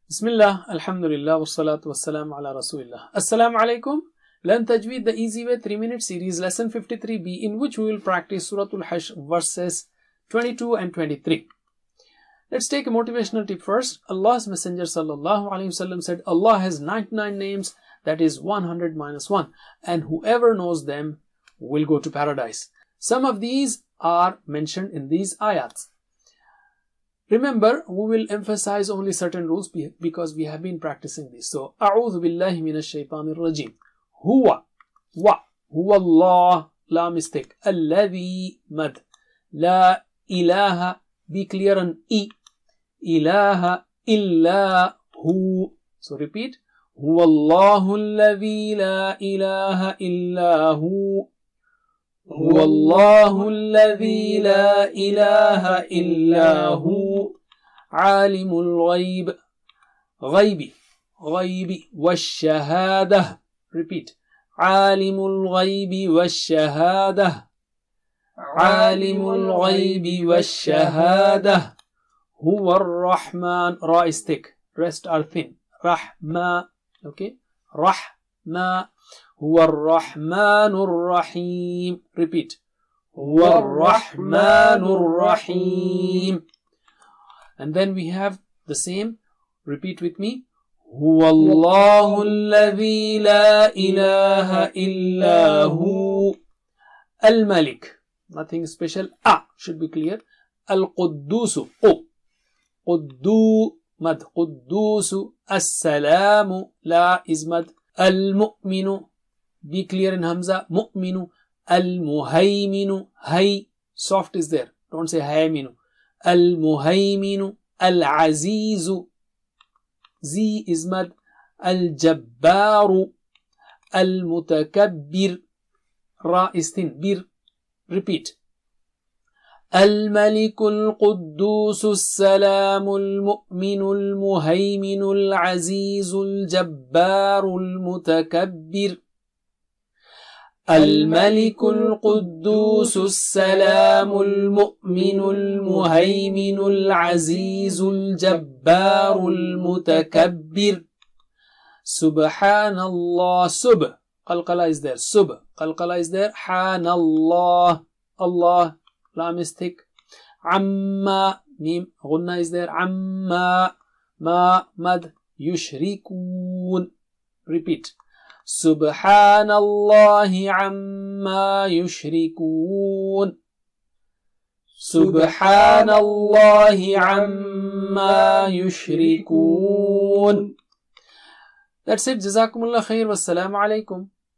Bismillah, Alhamdulillah, wassalatu wassalamu ala Rasulillah. Assalamu alaikum. Learn Tajweed the easy way 3-minute series, lesson 53b, in which we will practice Suratul Hashr verses 22 and 23. Let's take a motivational tip first. Allah's Messenger sallallahu alaihi wasallam said, Allah has 99 names, that is 100 minus 1, and whoever knows them will go to paradise. Some of these are mentioned in these ayats. Remember, we will emphasize only certain rules because we have been practicing this. So, A'udhu billahi minash shaitanir rajim. Huwa, wa, huwa Allah, la mistake. Alladhi, mad. La ilaha, be clear on I. Ilaha, illa, hu. So, repeat. Huwa Allahu alladhi la ilaha illa hu. هو الله الذي لا إله إلا هو عالم الغيب غيب والشهادة. Repeat. عالم الغيب والشهادة عالم الغيب والشهادة هو الرحمن. Ra is thick, rest are thin. Rahma. Okay. Rahma. هو الرحمن الرحيم. Repeat. هو الرحمن الرحيم. And then we have the same. Repeat with me. هو الله الذي لا إله إلا هو الملك. Nothing special. Should be clear. القدوس. مد. قدوس. السلام. لا is mad. المؤمن. Be clear in Hamza. Mu'minu. Al-Muhayminu. Hay. Soft is there. Don't say Hayminu. Al-Muhayminu. Al-Azizu. Z is mad. Al-Jabbaru. Al-Mutakabbir. Ra is thin. Bir. Repeat. الملك القدوس السلام المؤمن المهيمن العزيز الجبار المتكبر. الملك القدوس السلام المؤمن المهيمن العزيز الجبار المتكبر. سبحان الله. سب. قلقلة is there. سب. قلقلة is there. حان الله. Allah. La mistake. Amma. Mim. Ghunna is there. Amma. Ma. Mad. Yushrikun. Repeat. سبحان الله عما يشركون. سبحان الله عما يشركون. That's it. جزاكم الله خير والسلام عليكم.